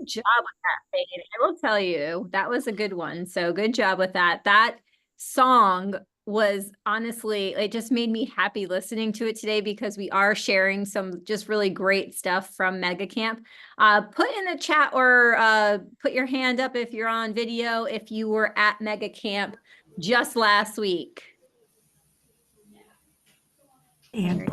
job with that, Megan. I will tell you, that was a good one. So good job with that. That song was honestly, it just made me happy listening to it today because we are sharing some just really great stuff from Mega Camp. Put in the chat or put your hand up if you're on video, if you were at Mega Camp just last week. And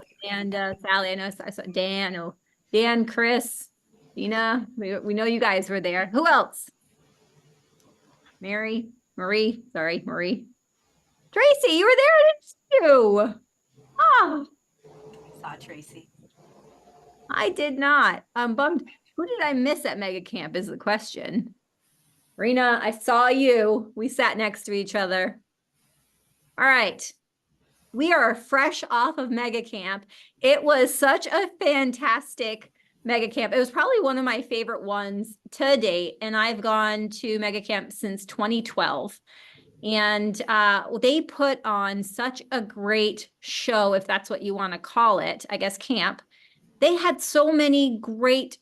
Sally, I know I saw Dan, Dan, Chris, Dina, we know you guys were there. Who else? Marie, sorry, Marie. Tracy, you were there, didn't you? Oh, I saw Tracy. I did not. I'm bummed. Who did I miss at Mega Camp is the question. Rena, I saw you. We sat next to each other. All right. We are fresh off of Mega Camp. It was such a fantastic Mega Camp. It was probably one of my favorite ones to date. And I've gone to Mega Camp since 2012. And they put on such a great show, if that's what you want to call it, I guess camp. They had so many great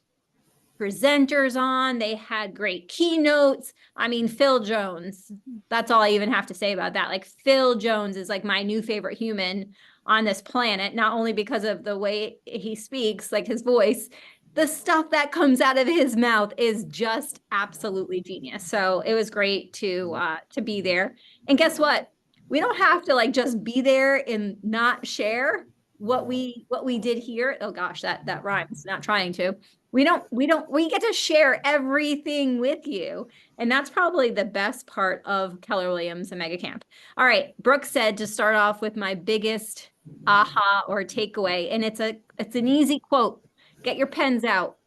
presenters on. They had great keynotes. I mean, Phil Jones, that's all I even have to say about that. Like Phil Jones is like my new favorite human on this planet, not only because of the way he speaks, like his voice, the stuff that comes out of his mouth is just absolutely genius. So it was great to be there. And guess what? We don't have to like just be there and not share what we did here. Oh gosh, that rhymes. Not trying to. We get to share everything with you. And that's probably the best part of Keller Williams and Mega Camp. All right, Brooke said to start off with my biggest aha or takeaway, and it's an easy quote. Get your pens out.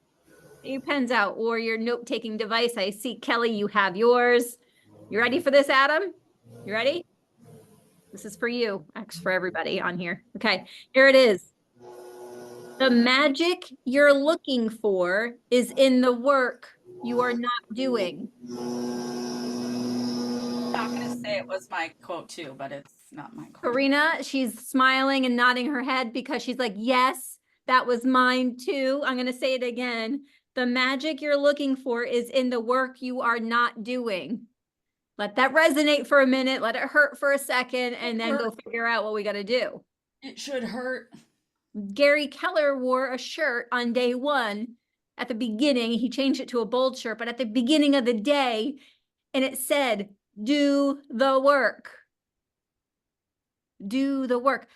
Get your pens out or your note-taking device. I see Kelly, you have yours. You ready for this, Adam? You ready? This is for you, actually for everybody on here. Okay, here it is. The magic you're looking for is in the work you are not doing. I'm not going to say it was my quote too, but it's not my quote. Karina, she's smiling and nodding her head because she's like, yes, that was mine too. I'm going to say it again. The magic you're looking for is in the work you are not doing. Let that resonate for a minute. Let it hurt for a second and then go figure out what we got to do. It should hurt. Gary Keller wore a shirt on day one at the beginning. He changed it to a bold shirt, but at the beginning of the day, and it said, do the work. Do the work.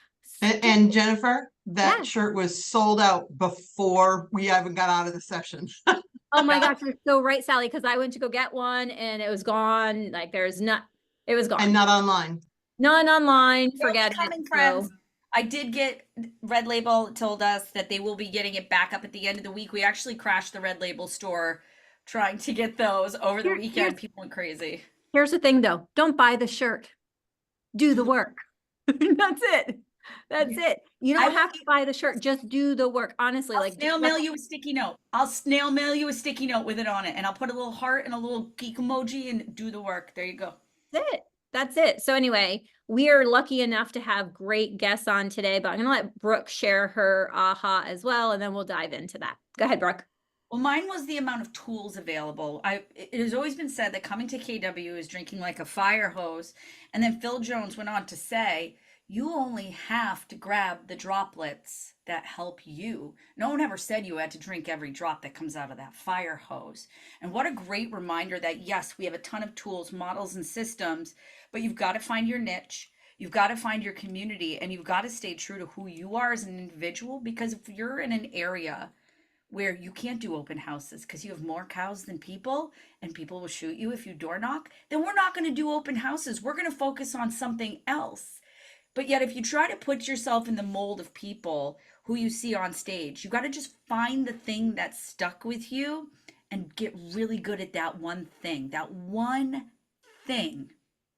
And Jennifer, that shirt was sold out before we even got out of the session. Oh my gosh, you're so right, Sally, because I went to go get one and it was gone. Like it was gone. And not online. None online. Forget it. Friends. I did get Red Label told us that they will be getting it back up at the end of the week. We actually crashed the Red Label store trying to get those over the weekend. People went crazy. Here's the thing though. Don't buy the shirt. Do the work. That's it. That's it. You don't have to buy the shirt. Just do the work. Honestly, I'll snail mail you a sticky note. I'll snail mail you a sticky note with it on it. And I'll put a little heart and a little geek emoji and do the work. There you go. That's it. That's it. So anyway, we are lucky enough to have great guests on today, but I'm going to let Brooke share her aha as well, and then we'll dive into that. Go ahead, Brooke. Well, mine was the amount of tools available. It has always been said that coming to KW is drinking like a fire hose. And then Phil Jones went on to say, you only have to grab the droplets that help you. No one ever said you had to drink every drop that comes out of that fire hose. And what a great reminder that, yes, we have a ton of tools, models, and systems, but you've got to find your niche. You've got to find your community, and you've got to stay true to who you are as an individual, because if you're in an area where you can't do open houses because you have more cows than people and people will shoot you if you door knock, then we're not going to do open houses. We're going to focus on something else. But yet, if you try to put yourself in the mold of people who you see on stage, you got to just find the thing that's stuck with you and get really good at that one thing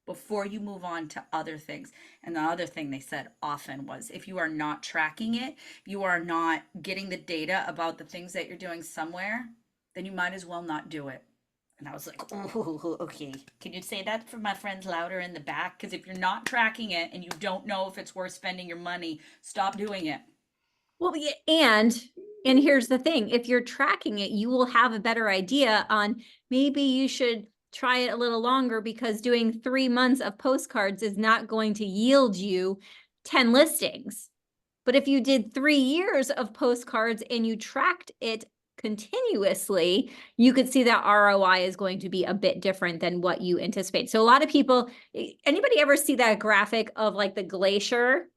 before you move on to other things. And the other thing they said often was, if you are not tracking it, you are not getting the data about the things that you're doing somewhere, then you might as well not do it. And I was like, oh, okay. Can you say that for my friends louder in the back? Because if you're not tracking it and you don't know if it's worth spending your money, stop doing it. Well, and And here's the thing, if you're tracking it, you will have a better idea on maybe you should try it a little longer because doing 3 months of postcards is not going to yield you 10 listings. But if you did 3 years of postcards and you tracked it continuously, you could see that ROI is going to be a bit different than what you anticipate. So a lot of people, anybody ever see that graphic of like the glacier?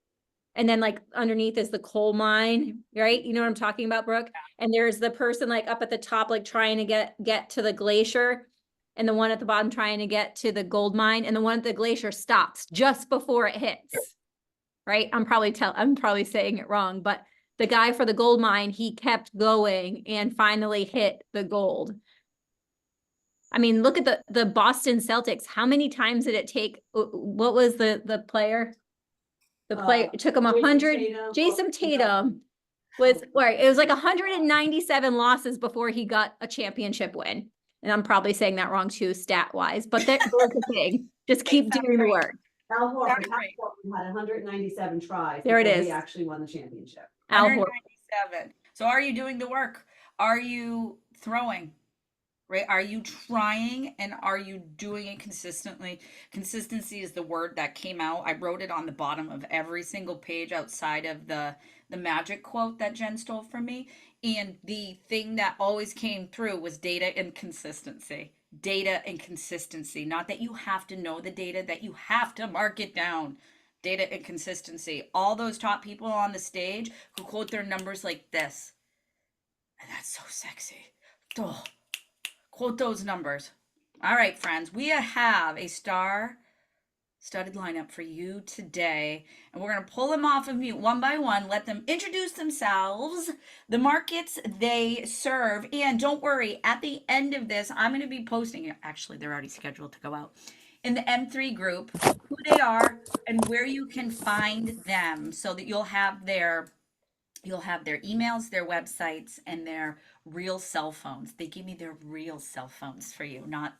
And then like underneath is the coal mine, right? You know what I'm talking about, Brooke? And there's the person like up at the top, like trying to get to the glacier, and the one at the bottom trying to get to the gold mine, and the one at the glacier stops just before it hits. Right? I'm probably saying it wrong, but the guy for the gold mine, he kept going and finally hit the gold. I mean, look at the Boston Celtics. How many times did it take? What was the player? The player, it took him 100. Jason Tatum was, right, it was like 197 losses before he got a championship win. And I'm probably saying that wrong too, stat wise, but that's the thing. Just keep doing the work. Al Horford That's right. had 197 tries. There it before is. He actually won the championship. Al Horford. 197. So are you doing the work? Are you throwing? Right? Are you trying, and are you doing it consistently? Consistency is the word that came out. I wrote it on the bottom of every single page outside of the magic quote that Jen stole from me. And the thing that always came through was data and consistency. Data and consistency. Not that you have to know the data, that you have to mark it down. Data and consistency. All those top people on the stage who quote their numbers like this. And that's so sexy. Oh, quote those numbers. All right, friends, we have a star-studded lineup for you today, and we're going to pull them off of mute one by one, let them introduce themselves, the markets they serve, and don't worry, at the end of this, I'm going to be posting, actually, they're already scheduled to go out, in the M3 group, who they are and where you can find them, so that you'll have their emails, their websites, and their real cell phones. They give me their real cell phones for you, not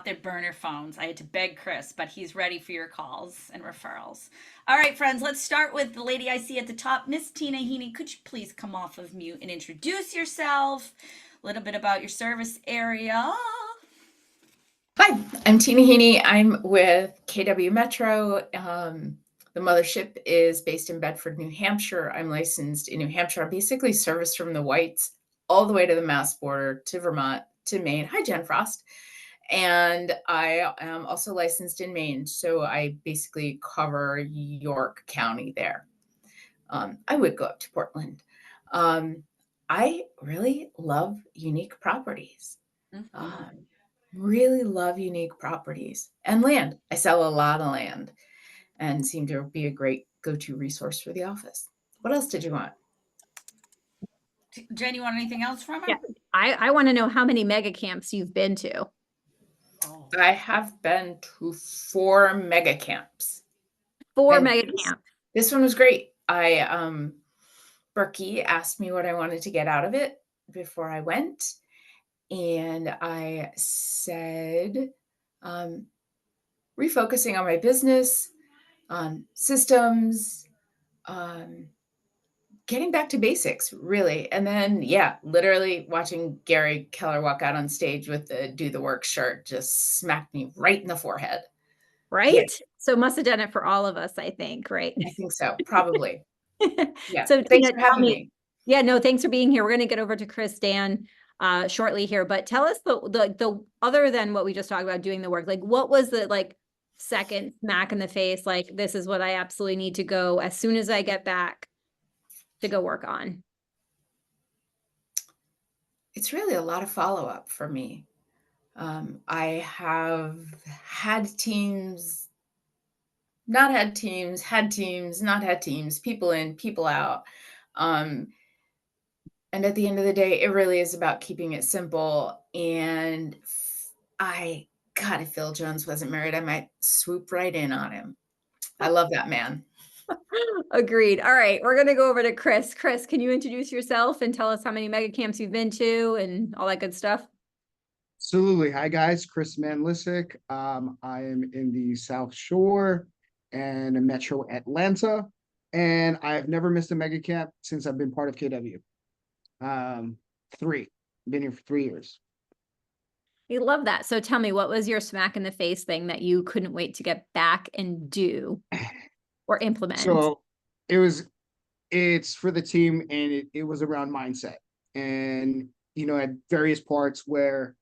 their burner phones. I had to beg Chris, but he's ready for your calls and referrals. All right, friends, let's start with the lady I see at the top, Miss Tina Heaney. Could you please come off of mute and introduce yourself? A little bit about your service area. Hi, I'm Tina Heaney. I'm with KW Metro. The mothership is based in Bedford, New Hampshire. I'm licensed in New Hampshire. I basically service from the Whites all the way to the Mass border, to Vermont, to Maine. Hi, Jen Frost. And I am also licensed in Maine. So I basically cover York County there. I would go up to Portland. I really love unique properties. Really love unique properties and land. I sell a lot of land and seem to be a great go-to resource for the office. What else did you want? Jen, you want anything else from her? Yeah. I want to know how many mega camps you've been to. Oh. I have been to 4 mega camps. 4 And mega camps. This one was great. Berkey asked me what I wanted to get out of it before I went. And I said, refocusing on my business, systems, getting back to basics, really. And then, yeah, literally watching Gary Keller walk out on stage with the Do the Work shirt just smacked me right in the forehead. Right? Yeah. So must have done it for all of us, I think, right? I think so, probably. Yeah. So Thanks Tina, for having me. Yeah, no, thanks for being here. We're going to get over to Chris Dan shortly here, but tell us the other than what we just talked about doing the work, like what was the like second smack in the face? Like, this is what I absolutely need to go as soon as I get back to go work on. It's really a lot of follow-up for me. I have had teams, not had teams, had teams, not had teams, people in, people out. And at the end of the day, it really is about keeping it simple. And God, if Phil Jones wasn't married, I might swoop right in on him. I love that man. Agreed. All right, we're going to go over to Chris. Chris, can you introduce yourself and tell us how many mega camps you've been to and all that good stuff? Absolutely. Hi, guys. Chris Manlisic. I am in the South Shore and in Metro Atlanta, and I have never missed a mega camp since I've been part of KW. Three. Been here for 3 years. I love that. So tell me, what was your smack in the face thing that you couldn't wait to get back and do or implement? So it's for the team, and it was around mindset. And, at various parts where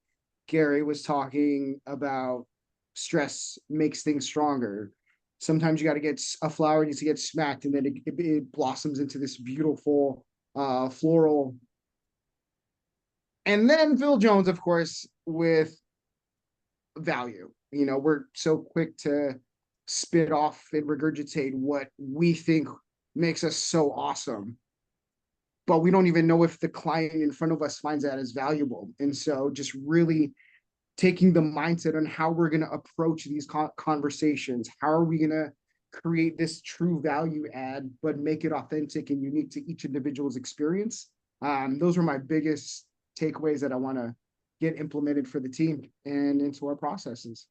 Gary was talking about stress makes things stronger. Sometimes you got to get a flower needs to get smacked, and then it blossoms into this beautiful floral. And then Phil Jones, of course, with value. We're so quick to spit off and regurgitate what we think makes us so awesome, but we don't even know if the client in front of us finds that as valuable. And so just really taking the mindset on how we're going to approach these conversations. How are we going to create this true value add, but make it authentic and unique to each individual's experience? Those were my biggest takeaways that I want to get implemented for the team and into our processes.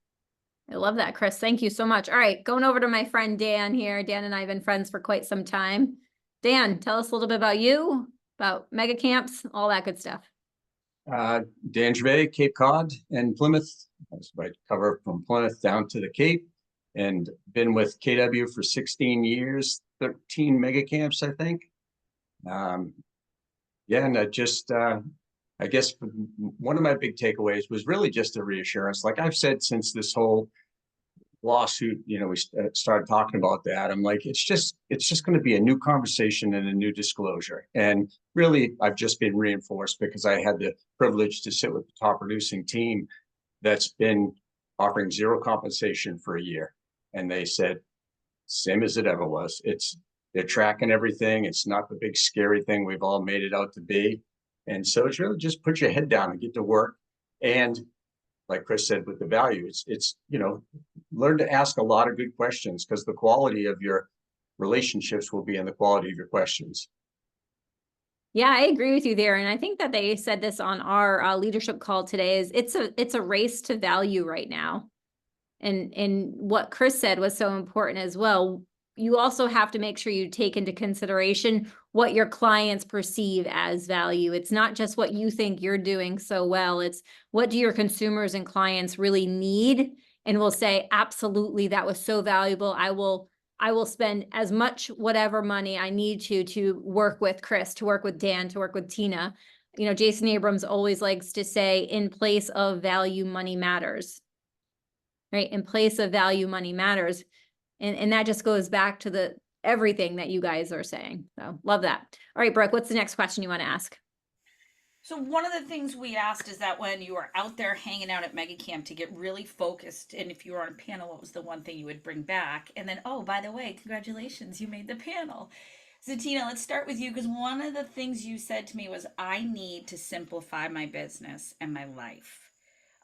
I love that, Chris. Thank you so much. All right, going over to my friend Dan here. Dan and I have been friends for quite some time. Dan, tell us a little bit about you, about mega camps, all that good stuff. Dan Gervais, Cape Cod and Plymouth. I cover from Plymouth down to the Cape, and been with KW for 16 years, 13 mega camps, I think. And I guess one of my big takeaways was really just a reassurance. Like I've said since this whole lawsuit, we started talking about that. I'm like, it's just going to be a new conversation and a new disclosure. And really, I've just been reinforced because I had the privilege to sit with the top producing team that's been offering zero compensation for a year. And they said, same as it ever was. They're tracking everything. It's not the big scary thing we've all made it out to be. And so it's really just put your head down and get to work. And like Chris said, with the value, it's learn to ask a lot of good questions, because the quality of your relationships will be in the quality of your questions. Yeah, I agree with you there. And I think that they said this on our leadership call today is it's a race to value right now. And what Chris said was so important as well. You also have to make sure you take into consideration what your clients perceive as value. It's not just what you think you're doing so well. It's what do your consumers and clients really need, and will say, absolutely, that was so valuable. I will spend as much whatever money I need to work with Chris, to work with Dan, to work with Tina. Jason Abrams always likes to say, in place of value, money matters. Right? In place of value, money matters. And that just goes back to everything that you guys are saying. So love that. All right, Brooke, what's the next question you want to ask? So one of the things we asked is that when you are out there hanging out at Mega Camp, to get really focused, and if you were on a panel, what was the one thing you would bring back? And then, oh, by the way, congratulations, you made the panel. So Tina, let's start with you, because one of the things you said to me was, I need to simplify my business and my life.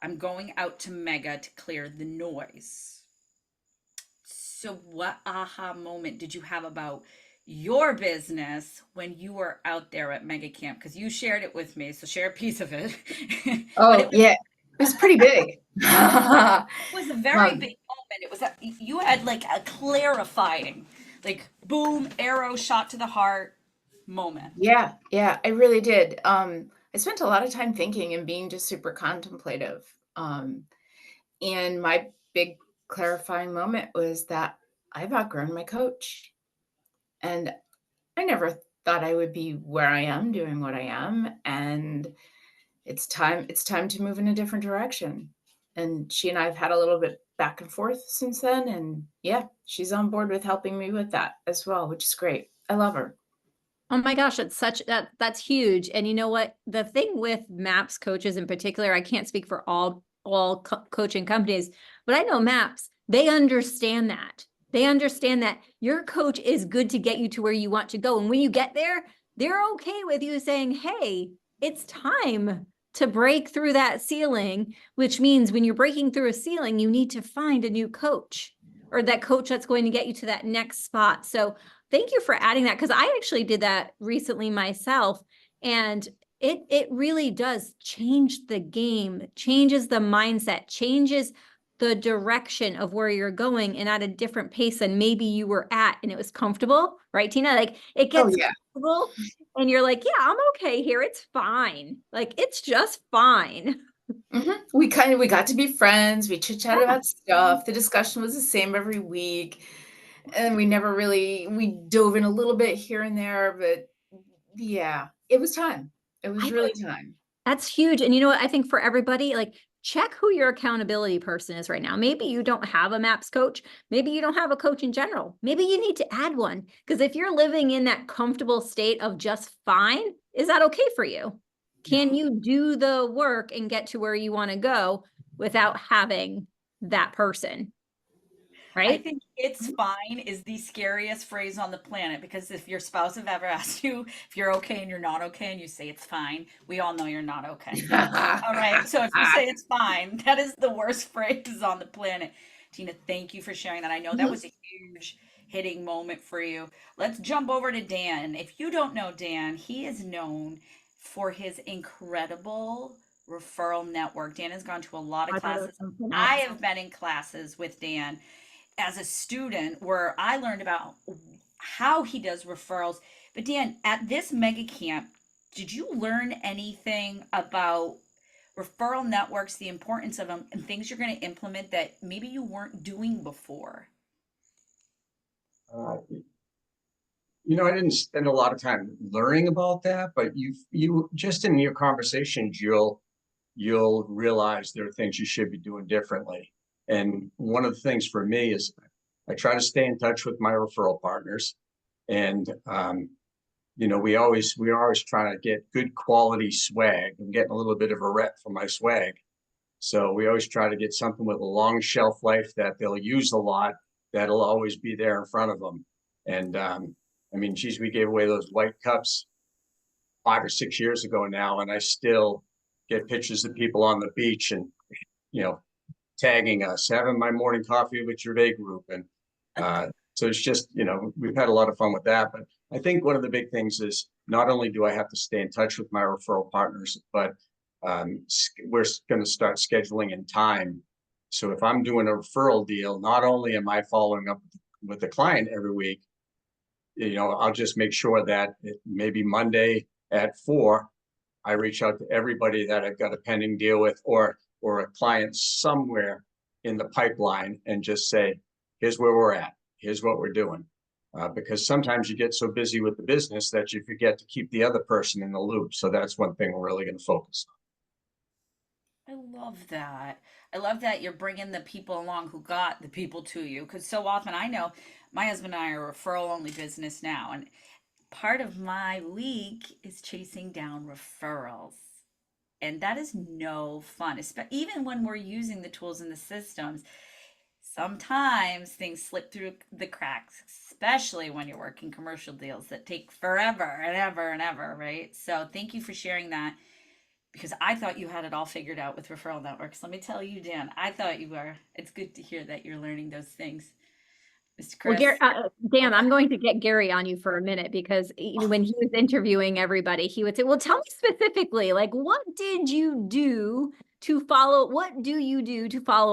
I'm going out to Mega to clear the noise. So what aha moment did you have about your business when you were out there at Mega Camp? Because you shared it with me, so share a piece of it. Yeah, it was pretty big. It was a very big moment. It was you had like a clarifying, like boom, arrow shot to the heart moment. Yeah, I really did. I spent a lot of time thinking and being just super contemplative. And my big clarifying moment was that I've outgrown my coach, and I never thought I would be where I am doing what I am, and it's time to move in a different direction. And she and I have had a little bit back and forth since then, and yeah, she's on board with helping me with that as well, which is great. I love her. Oh my gosh, that's huge. And you know what? The thing with MAPS coaches in particular, I can't speak for all coaching companies, but I know MAPS, they understand that. They understand that your coach is good to get you to where you want to go. And when you get there, they're okay with you saying, hey, it's time to break through that ceiling, which means when you're breaking through a ceiling, you need to find a new coach, or that coach that's going to get you to that next spot. So thank you for adding that, because I actually did that recently myself. And it really does change the game, changes the mindset, changes the direction of where you're going and at a different pace than maybe you were at and it was comfortable, right, Tina? Like it Oh, gets yeah. comfortable and you're like, yeah, I'm okay here. It's fine. Like it's just fine. We got to be friends. We chit chat about stuff. The discussion was the same every week. And we dove in a little bit here and there, but yeah, it was time. It was I really time. That's huge. And you know what? I think for everybody, like check who your accountability person is right now. Maybe you don't have a MAPS coach. Maybe you don't have a coach in general. Maybe you need to add one. Because if you're living in that comfortable state of just fine, is that okay for you? Can you do the work and get to where you want to go without having that person? I Right? think it's fine is the scariest phrase on the planet because if your spouse have ever asked you if you're okay and you're not okay and you say it's fine, we all know you're not okay. All right. So if you say it's fine, that is the worst phrase on the planet. Tina, thank you for sharing that. I know that was a huge hitting moment for you. Let's jump over to Dan. If you don't know Dan, he is known for his incredible referral network. Dan has gone to a lot of classes. I have been in classes with Dan as a student where I learned about how he does referrals. But Dan, at this mega camp, did you learn anything about referral networks, the importance of them, and things you're going to implement that maybe you weren't doing before? I didn't spend a lot of time learning about that, but you just in your conversations, you'll realize there are things you should be doing differently. And one of the things for me is I try to stay in touch with my referral partners. And, we're always trying to get good quality swag. I'm getting a little bit of a rep for my swag. So we always try to get something with a long shelf life that they'll use a lot, that'll always be there in front of them. And, geez, we gave away those white cups 5 or 6 years ago now, and I still get pictures of people on the beach and, tagging us, having my morning coffee with Gervais group. And so it's just, we've had a lot of fun with that. But I think one of the big things is not only do I have to stay in touch with my referral partners, but we're going to start scheduling in time. So if I'm doing a referral deal, not only am I following up with the client every week, I'll just make sure that maybe Monday at 4, I reach out to everybody that I've got a pending deal with or a client somewhere in the pipeline and just say, here's where we're at. Here's what we're doing. Because sometimes you get so busy with the business that you forget to keep the other person in the loop. So that's one thing we're really going to focus on. I love that. I love that you're bringing the people along who got the people to you. Because so often I know my husband and I are a referral only business now. And part of my week is chasing down referrals. And that is no fun, even when we're using the tools and the systems. Sometimes things slip through the cracks, especially when you're working commercial deals that take forever and ever and ever, right? So thank you for sharing that because I thought you had it all figured out with referral networks. Let me tell you, Dan, I thought you were. It's good to hear that you're learning those things. Mr. Well, Chris. Dan, I'm going to get Gary on you for a minute because when he was interviewing everybody, he would say, well, tell me specifically, like, what do you do to follow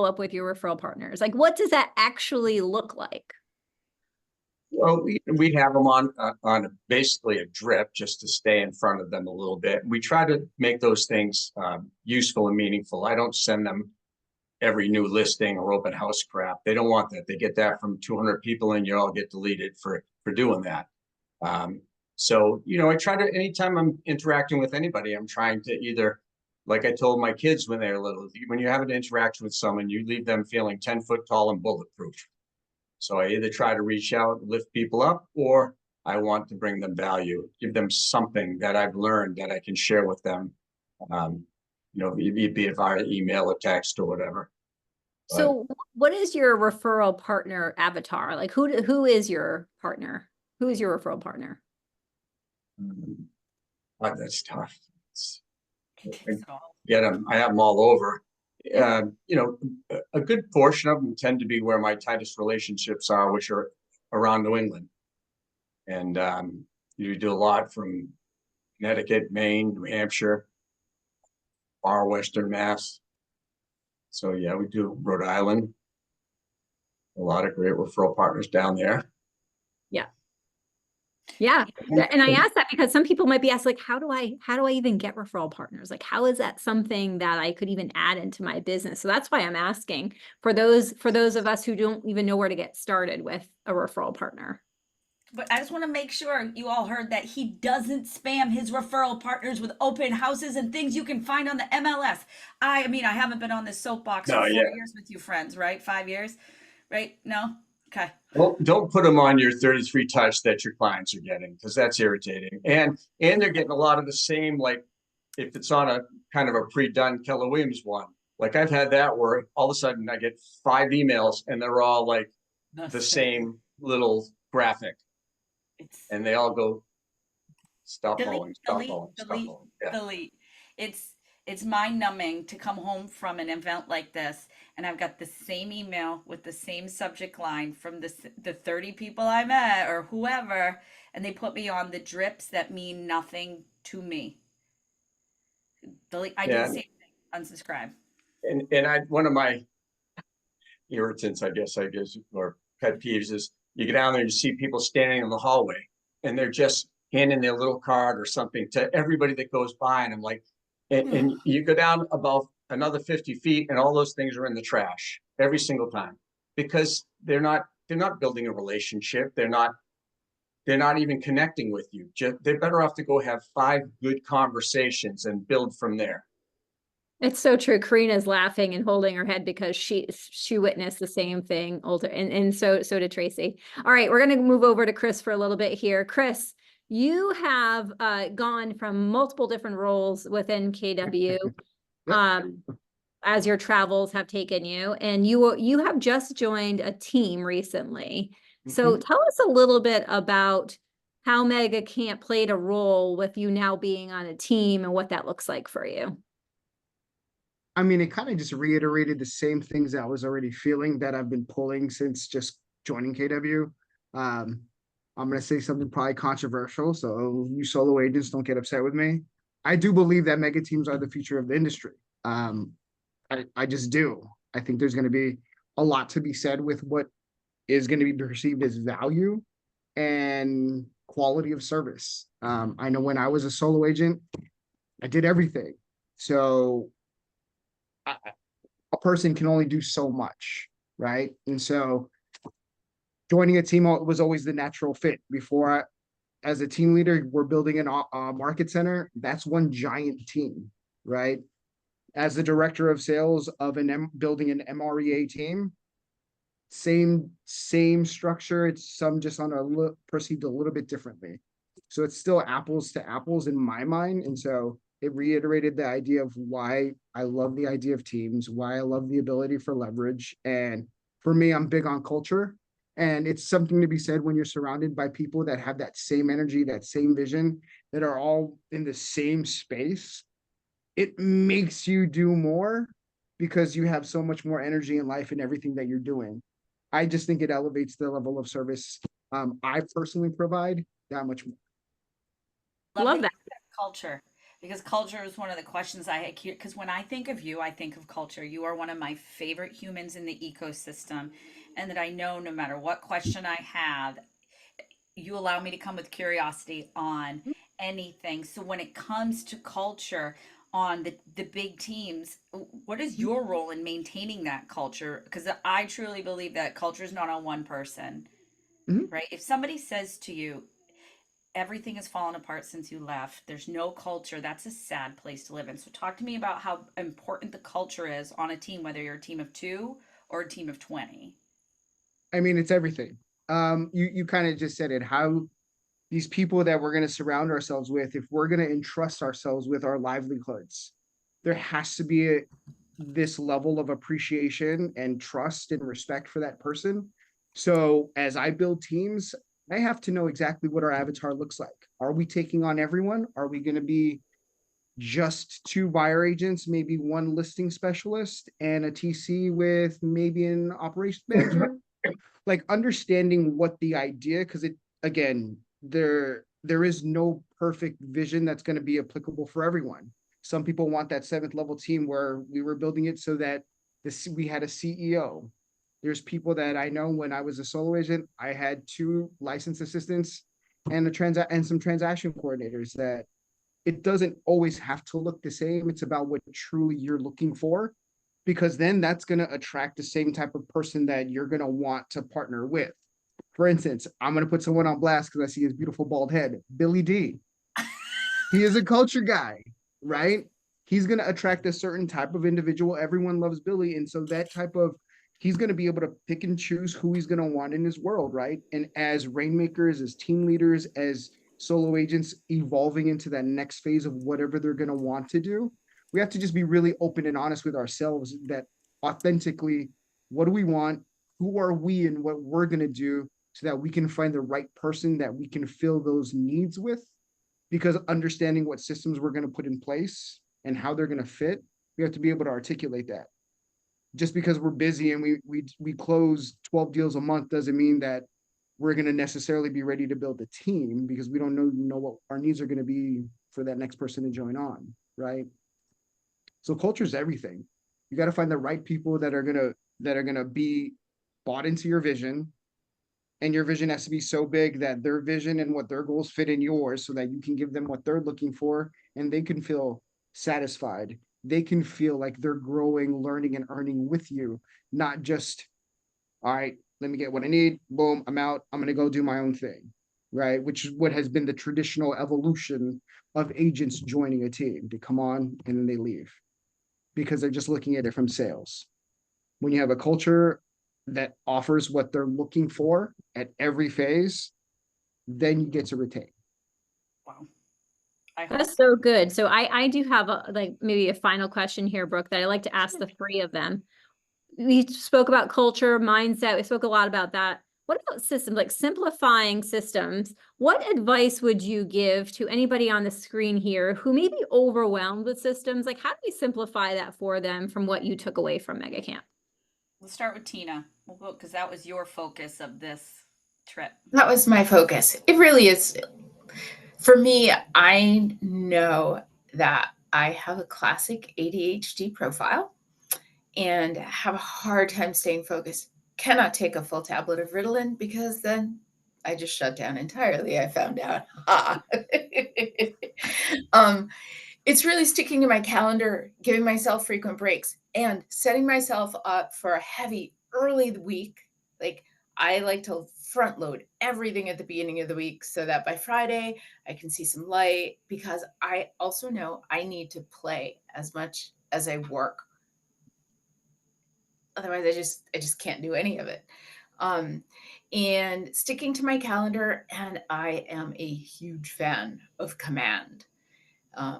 up with your referral partners? Like, what does that actually look like? Well, we have them on basically a drip just to stay in front of them a little bit. We try to make those things useful and meaningful. I don't send them every new listing or open house crap. They don't want that. They get that from 200 people and you all get deleted for doing that. So, I try to, anytime I'm interacting with anybody, I'm trying to either, like I told my kids when they were little, when you have an interaction with someone, you leave them feeling 10 foot tall and bulletproof. So I either try to reach out, lift people up, or I want to bring them value, give them something that I've learned that I can share with them. Be it via email or text or whatever. So what is your referral partner avatar? Like who is your partner? Who is your referral partner? That's tough. I I have them all over. A good portion of them tend to be where my tightest relationships are, which are around New England. And you do a lot from Connecticut, Maine, New Hampshire, far Western Mass. So yeah, we do Rhode Island. A lot of great referral partners down there. Yeah. And I ask that because some people might be asked, like, how do I even get referral partners? Like, how is that something that I could even add into my business? So that's why I'm asking for those of us who don't even know where to get started with a referral partner. But I just want to make sure you all heard that he doesn't spam his referral partners with open houses and things you can find on the MLS. I mean, I haven't been on this soapbox No, for 4 yeah. years with you friends, right? 5 years, right? No? Okay. Well, don't put them on your 33 touch that your clients are getting, because that's irritating. And they're getting a lot of the same, like if it's on a kind of a pre-done Keller Williams one. Like I've had that where all of a sudden I get 5 emails and they're all like the same little graphic, It's and they all go, stop delete, following, stop delete, following, stop delete, following. Yeah. delete. It's mind numbing to come home from an event like this and I've got the same email with the same subject line from the 30 people I met or whoever, and they put me on the drips that mean nothing to me. Delete. I do Yeah. the same thing. Unsubscribe. And one of my irritants, I guess, or pet peeves is you get down there and you see people standing in the hallway and they're just handing their little card or something to everybody that goes by. And I'm like, and you go down about another 50 feet and all those things are in the trash every single time, because they're not building a relationship. They're not even connecting with you. They're better off to go have 5 good conversations and build from there. It's so true. Karina's laughing and holding her head because she witnessed the same thing older, and so did Tracy. All right, we're gonna move over to Chris for a little bit here. Chris, you have gone from multiple different roles within KW as your travels have taken you, and you have just joined a team recently. So tell us a little bit about how Mega Camp played a role with you now being on a team and what that looks like for you. I mean, it kind of just reiterated the same things I was already feeling that I've been pulling since just joining KW. I'm going to say something probably controversial, so you solo agents don't get upset with me. I do believe that mega teams are the future of the industry. I just do. I think there's going to be a lot to be said with what is going to be perceived as value and quality of service. I know when I was a solo agent, I did everything. So a person can only do so much, right? And so joining a team was always the natural fit. As a team leader, we're building a market center. That's one giant team, right? As the director of sales of building an MREA team, same structure. It's some just perceived a little bit differently. So it's still apples to apples in my mind. And so it reiterated the idea of why I love the idea of teams, why I love the ability for leverage. And for me, I'm big on culture. And it's something to be said when you're surrounded by people that have that same energy, that same vision, that are all in the same space. It makes you do more because you have so much more energy in life and everything that you're doing. I just think it elevates the level of service I personally provide that much more. Love that. Culture, because culture is one of the questions I had here. Because when I think of you, I think of culture. You are one of my favorite humans in the ecosystem, and that I know no matter what question I have, you allow me to come with curiosity on anything. So when it comes to culture on the big teams, what is your role in maintaining that culture? Because I truly believe that culture is not on one person, right? If somebody says to you, everything has fallen apart since you left, there's no culture, that's a sad place to live in. So talk to me about how important the culture is on a team, whether you're a team of 2 or a team of 20. I mean, it's everything. You kind of just said it, how these people that we're going to surround ourselves with, if we're going to entrust ourselves with our livelihoods, there has to be this level of appreciation and trust and respect for that person. So as I build teams, I have to know exactly what our avatar looks like. Are we taking on everyone? Are we going to be just 2 buyer agents, maybe 1 listing specialist and a TC with maybe an operations manager? Like understanding what the idea, because there is no perfect vision that's going to be applicable for everyone. Some people want that 7th level team where we were building it so that We had a CEO. There's people that I know when I was a solo agent, I had 2 licensed assistants and some transaction coordinators. That it doesn't always have to look the same. It's about what truly you're looking for, because then that's going to attract the same type of person that you're going to want to partner with. For instance, I'm going to put someone on blast because I see his beautiful bald head, Billy D. He is a culture guy, right? He's going to attract a certain type of individual. Everyone loves Billy. And so he's going to be able to pick and choose who he's going to want in his world, right? And as rainmakers, as team leaders, as solo agents evolving into that next phase of whatever they're going to want to do, we have to just be really open and honest with ourselves that authentically, what do we want? Who are we and what we're going to do, so that we can find the right person that we can fill those needs with. Because understanding what systems we're going to put in place and how they're going to fit, we have to be able to articulate that. Just because we're busy and we close 12 deals a month doesn't mean that we're going to necessarily be ready to build a team, because we don't know what our needs are going to be for that next person to join on, right? So culture is everything. You got to find the right people that are gonna be bought into your vision, and your vision has to be so big that their vision and what their goals fit in yours, so that you can give them what they're looking for, and they can feel satisfied. They can feel like they're growing, learning, and earning with you, not just, all right, let me get what I need, boom, I'm out, I'm gonna go do my own thing, right? Which is what has been the traditional evolution of agents joining a team. They come on and then they leave, because they're just looking at it from sales. When you have a culture that offers what they're looking for at every phase, then you get to retain. Wow. I hope That's so good. So I do have maybe a final question here, Brooke, that I like to ask the 3 of them. We spoke about culture, mindset. We spoke a lot about that. What about systems, like simplifying systems? What advice would you give to anybody on the screen here who may be overwhelmed with systems? Like, how do we simplify that for them from what you took away from Mega Camp? Let's start with Tina. We'll go because that was your focus of this trip. That was my focus. It really is. For me, I know that I have a classic ADHD profile and have a hard time staying focused. Cannot take a full tablet of Ritalin, because then I just shut down entirely, I found out. It's really sticking to my calendar, giving myself frequent breaks, and setting myself up for a heavy early week. Like, I like to front load everything at the beginning of the week, so that by Friday I can see some light, because I also know I need to play as much as I work. Otherwise I just can't do any of it. And sticking to my calendar, and I am a huge fan of Command,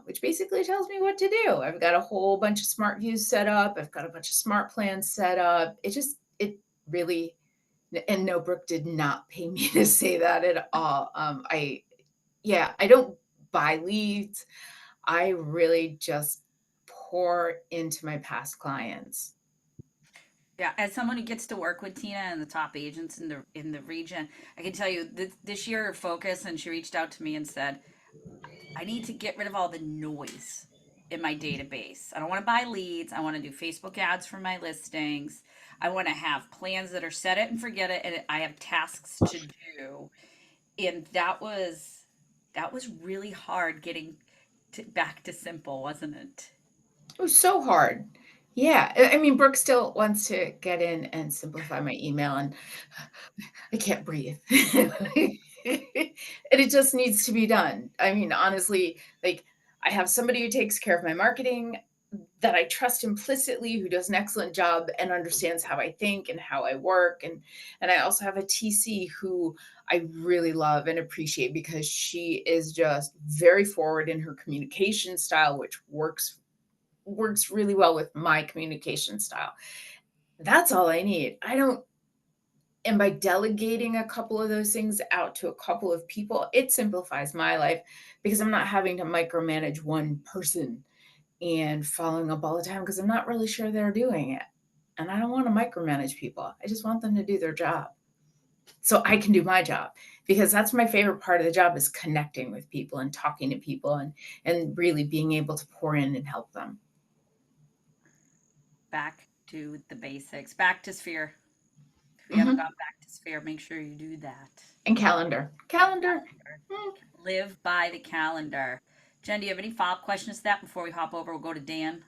which basically tells me what to do. I've got a whole bunch of smart views set up. I've got a bunch of smart plans set up. It really, and no, Brooke did not pay me to say that at all. I don't buy leads. I really just pour into my past clients. Yeah, as someone who gets to work with Tina and the top agents in the region, I can tell you this year her focus, and she reached out to me and said, I need to get rid of all the noise in my database. I don't want to buy leads. I want to do Facebook ads for my listings. I want to have plans that are set it and forget it, and I have tasks to do. And that was really hard getting back to simple, wasn't it? It was so hard. Yeah. I mean, Brooke still wants to get in and simplify my email, and I can't breathe. And it just needs to be done. I mean, honestly, like, I have somebody who takes care of my marketing that I trust implicitly, who does an excellent job and understands how I think and how I work. And I also have a TC who I really love and appreciate, because she is just very forward in her communication style, which works really well with my communication style. That's all I need. And by delegating a couple of those things out to a couple of people, it simplifies my life, because I'm not having to micromanage one person and following up all the time, because I'm not really sure they're doing it. And I don't want to micromanage people. I just want them to do their job so I can do my job, because that's my favorite part of the job, is connecting with people and talking to people and really being able to pour in and help them. Back do the basics. Back to Sphere. If you haven't got back to Sphere, make sure you do that. And calendar. Calendar. Live by the calendar. Jen, do you have any follow-up questions to that before we hop over? We'll go to Dan.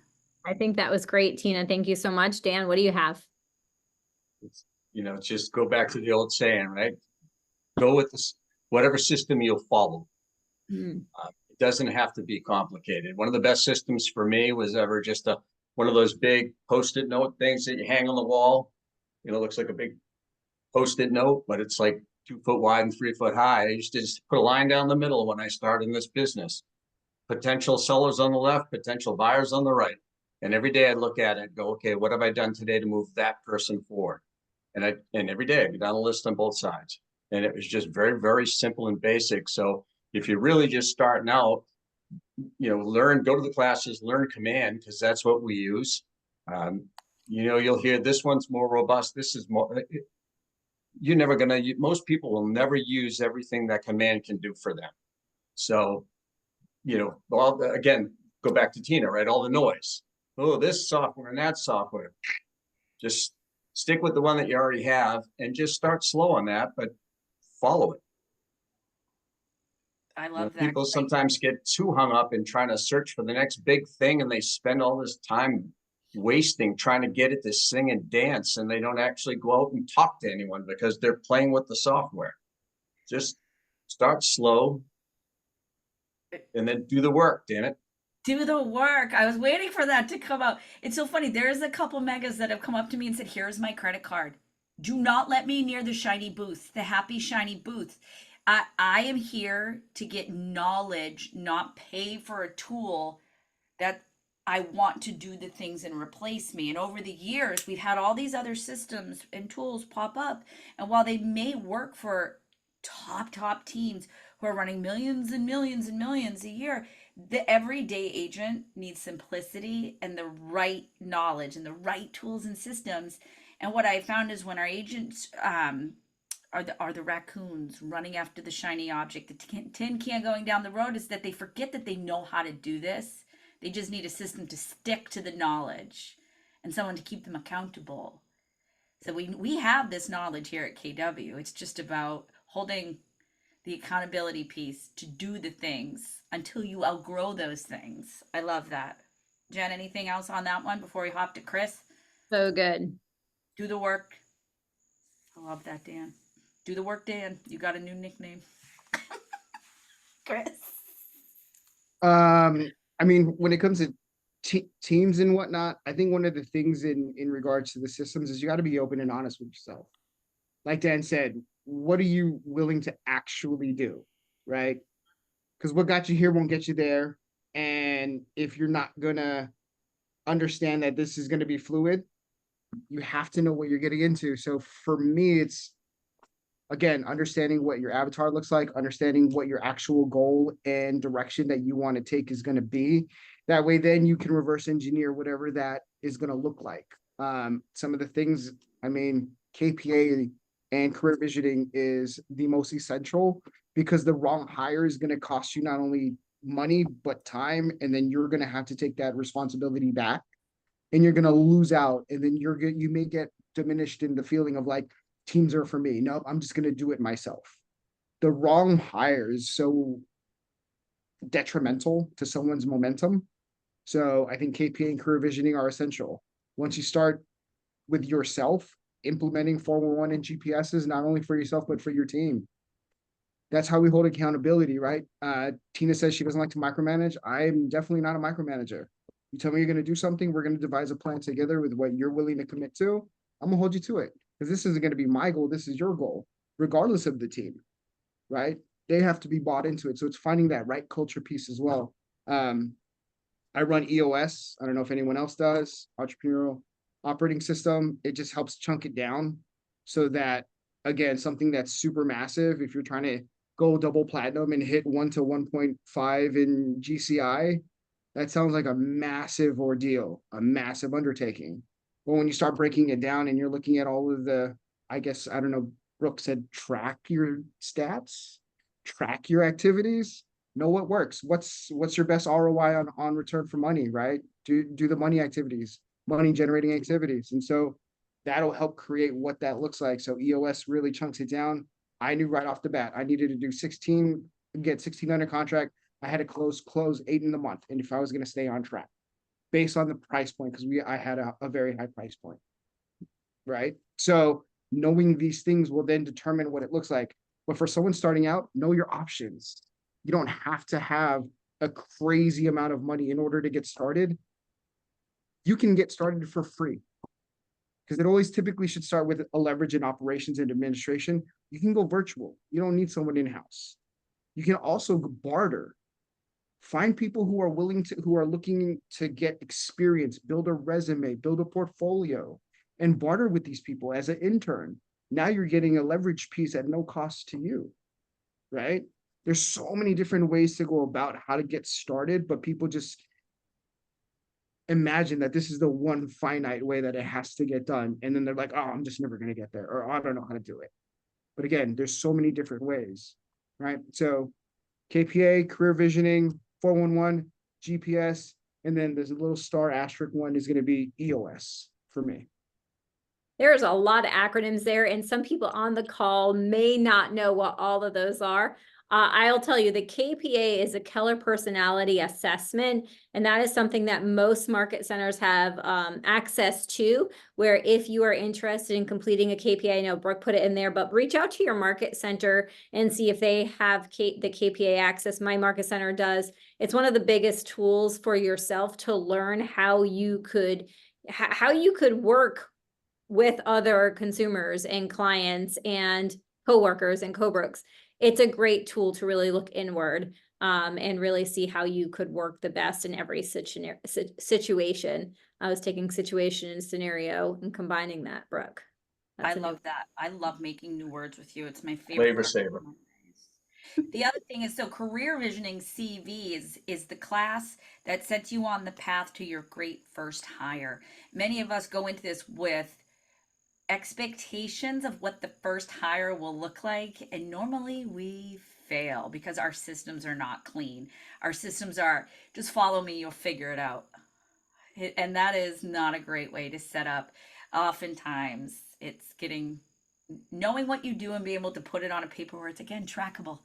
I think that was great, Tina. Thank you so much. Dan, what do you have? You know, just go back to the old saying, right? Go with this, whatever system you'll follow. Mm, It doesn't have to be complicated. One of the best systems for me was ever just one of those big Post-it note things that you hang on the wall. You know, looks like a big Post-it note, but it's like 2 foot wide and 3 foot high. I used to just put a line down the middle when I started in this business. Potential sellers on the left, potential buyers on the right. And every day I'd look at it and go, okay, what have I done today to move that person forward? And every day I'd go down the list on both sides. And it was just very, very simple and basic. So if you're really just starting out, you know, go to the classes, learn command, because that's what we use. You know, you'll hear this one's more robust. This is more, you're never gonna, most people will never use everything that command can do for them. So, you know, again, go back to Tina, right? All the noise. Oh, this software and that software. Just stick with the one that you already have and just start slow on that, but follow it. I You know, love that. people sometimes get too hung up in trying to search for the next big thing, and they spend all this time wasting trying to get it to sing and dance, and they don't actually go out and talk to anyone because they're playing with the software. Just start slow and then do the work, damn it. Do the work. I was waiting for that to come out. It's so funny. There's a couple megas that have come up to me and said, here's my credit card. Do not let me near the shiny booth, the happy shiny booth. I am here to get knowledge, not pay for a tool that I want to do the things and replace me. And over the years, we've had all these other systems and tools pop up. And while they may work for top teams who are running millions and millions and millions a year, the everyday agent needs simplicity and the right knowledge and the right tools and systems. And what I found is when our agents are the raccoons running after the shiny object, the tin can going down the road, is that they forget that they know how to do this. They just need a system to stick to the knowledge and someone to keep them accountable. So we have this knowledge here at KW. It's just about holding the accountability piece to do the things until you outgrow those things. I love that. Jen, anything else on that one before we hop to Chris? so good. Do the work. I love that, Dan. Do the work, Dan. You got a new nickname. Chris. I mean, when it comes to teams and whatnot, I think one of the things in regards to the systems is you got to be open and honest with yourself. Like Dan said, what are you willing to actually do, right? Because what got you here won't get you there. And if you're not gonna understand that this is going to be fluid, you have to know what you're getting into. So for me, it's, again, understanding what your avatar looks like, understanding what your actual goal and direction that you want to take is going to be. That way, then you can reverse engineer whatever that is going to look like. Some of the things, I mean, KPA and career visioning is the most essential, because the wrong hire is going to cost you not only money, but time. And then you're going to have to take that responsibility back, and you're going to lose out. And then you may get diminished in the feeling of like, teams are for me. No, I'm just going to do it myself. The wrong hire is so detrimental to someone's momentum. So I think KPA and career visioning are essential. Once you start with yourself, implementing 411 and GPSs, not only for yourself, but for your team. That's how we hold accountability, right? Tina says she doesn't like to micromanage. I'm definitely not a micromanager. You tell me you're going to do something, we're going to devise a plan together with what you're willing to commit to. I'm going to hold you to it, because this isn't going to be my goal. This is your goal, regardless of the team, right? They have to be bought into it. So it's finding that right culture piece as well. I run EOS. I don't know if anyone else does. Entrepreneurial Operating System. It just helps chunk it down so that, again, something that's super massive, if you're trying to go double platinum and hit 1 to 1.5 in GCI, that sounds like a massive ordeal, a massive undertaking. But when you start breaking it down and you're looking at all of the, I guess, I don't know, Brooke said, track your stats, track your activities, know what works. What's your best ROI on return for money, right? Do the money activities. money generating activities. And so that'll help create what that looks like. So EOS really chunks it down. I knew right off the bat, I needed to do 16, get 16 under contract. I had to close 8 in the month. And if I was going to stay on track based on the price point, because I had a very high price point. Right. So knowing these things will then determine what it looks like. But for someone starting out, know your options. You don't have to have a crazy amount of money in order to get started. You can get started for free. Because it always typically should start with a leverage in operations and administration. You can go virtual. You don't need someone in-house. You can also barter. Find people who are who are looking to get experience, build a resume, build a portfolio, and barter with these people as an intern. Now you're getting a leverage piece at no cost to you, right? There's so many different ways to go about how to get started, but people just imagine that this is the one finite way that it has to get done. And then they're like, oh, I'm just never going to get there, or I don't know how to do it. But again, there's so many different ways, right? So KPA, career visioning, 411, GPS, and then there's a little star asterisk one is going to be EOS for me. There's a lot of acronyms there, and some people on the call may not know what all of those are. I'll tell you, the KPA is a Keller Personality Assessment, and that is something that most market centers have access to, where if you are interested in completing a KPA, I know Brooke put it in there, but reach out to your market center and see if they have the KPA access. My market center does. It's one of the biggest tools for yourself to learn how you could work with other consumers and clients and coworkers and co-brokes. It's a great tool to really look inward and really see how you could work the best in every situation. I was taking situation and scenario and combining that, Brooke. I love that. I love making new words with you. It's my favorite. Flavor part. saver. The other thing is, so career visioning CV is the class that sets you on the path to your great first hire. Many of us go into this with expectations of what the first hire will look like, and normally we fail because our systems are not clean. Our systems are just follow me, you'll figure it out. And that is not a great way to set up. Oftentimes it's knowing what you do and being able to put it on a paper where it's again trackable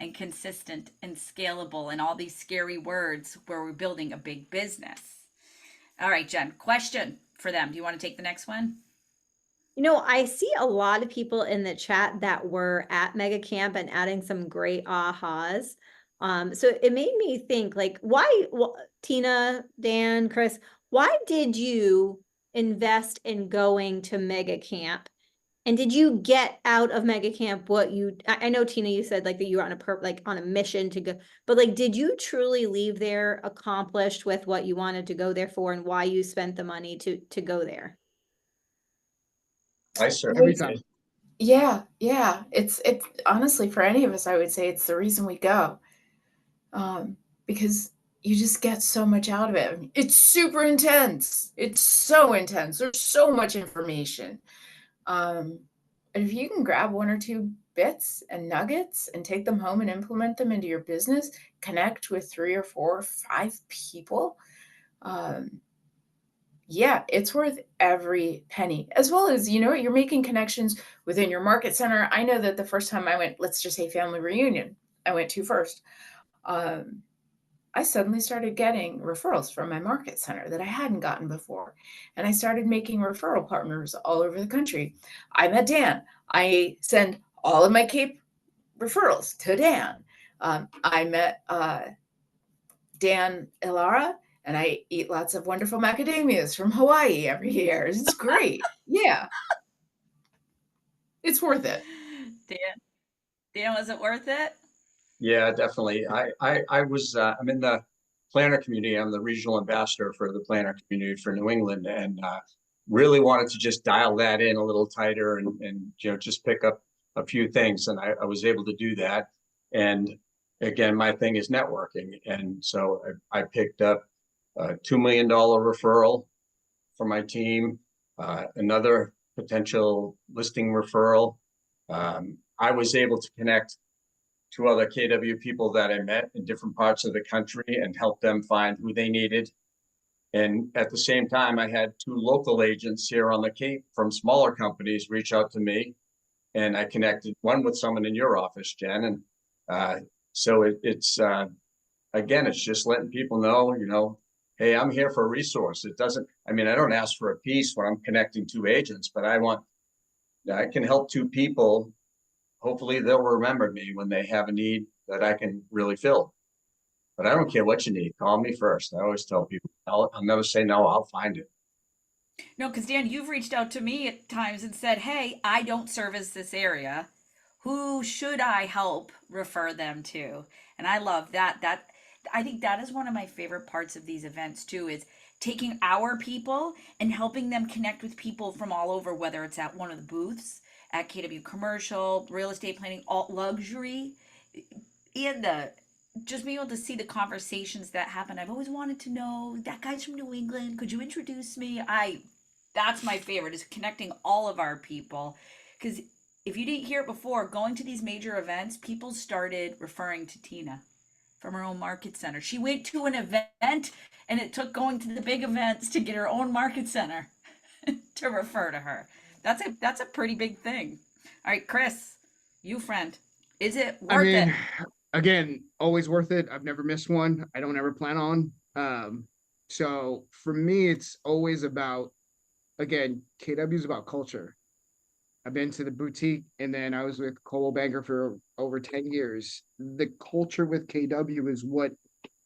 and consistent and scalable and all these scary words where we're building a big business. All right, Jen, question for them. Do you want to take the next one? You know, I see a lot of people in the chat that were at Mega Camp and adding some great ahas. So it made me think, like, why, Tina, Dan, Chris, why did you invest in going to Mega Camp? And did you get out of Mega Camp what I know, Tina, you said like that you were on a mission to go, but like, did you truly leave there accomplished with what you wanted to go there for and why you spent the money to go there? I certainly Every time. did. Yeah. It's honestly, for any of us, I would say it's the reason we go. Because you just get so much out of it. It's super intense. It's so intense. There's so much information. And if you can grab one or two bits and nuggets and take them home and implement them into your business, connect with 3 or 4 or 5 people, yeah, it's worth every penny. As well as, you're making connections within your market center. I know that the first time I went, let's just say family reunion, I went to first, I suddenly started getting referrals from my market center that I hadn't gotten before. And I started making referral partners all over the country. I met Dan. I send all of my Cape referrals to Dan. I met Dan Ilara, and I eat lots of wonderful macadamias from Hawaii every year. It's great. Yeah. It's worth it. Dan, was it worth it? Yeah, definitely. I was, I'm in the planner community. I'm the regional ambassador for the planner community for New England, and really wanted to just dial that in a little tighter and just pick up a few things. And I was able to do that. And again, my thing is networking. And so I picked up a $2 million referral for my team, another potential listing referral. I was able to connect to other KW people that I met in different parts of the country and help them find who they needed. And at the same time, I had two local agents here on the Cape from smaller companies reach out to me. And I connected one with someone in your office, Jen. And so it's again, it's just letting people know, you know, hey, I'm here for a resource. It doesn't, I mean, I don't ask for a piece when I'm connecting two agents, but I can help two people. Hopefully they'll remember me when they have a need that I can really fill. But I don't care what you need. Call me first. I always tell people, I'll never say no. I'll find it. No, because Dan, you've reached out to me at times and said, hey, I don't service this area. Who should I help refer them to? And I love that. I think that is one of my favorite parts of these events too, is taking our people and helping them connect with people from all over, whether it's at one of the booths, at KW Commercial, real estate planning, alt luxury, and just being able to see the conversations that happen. I've always wanted to know, that guy's from New England. Could you introduce me? That's my favorite, is connecting all of our people. Because if you didn't hear it before, going to these major events, people started referring to Tina from her own market center. She went to an event and it took going to the big events to get her own market center to refer to her. That's a pretty big thing. All right, Chris, you friend, is it worth it? Again, always worth it. I've never missed one. I don't ever plan on. So for me, it's always about, again, KW is about culture. I've been to the boutique, and then I was with Coldwell Banker for over 10 years. The culture with KW is what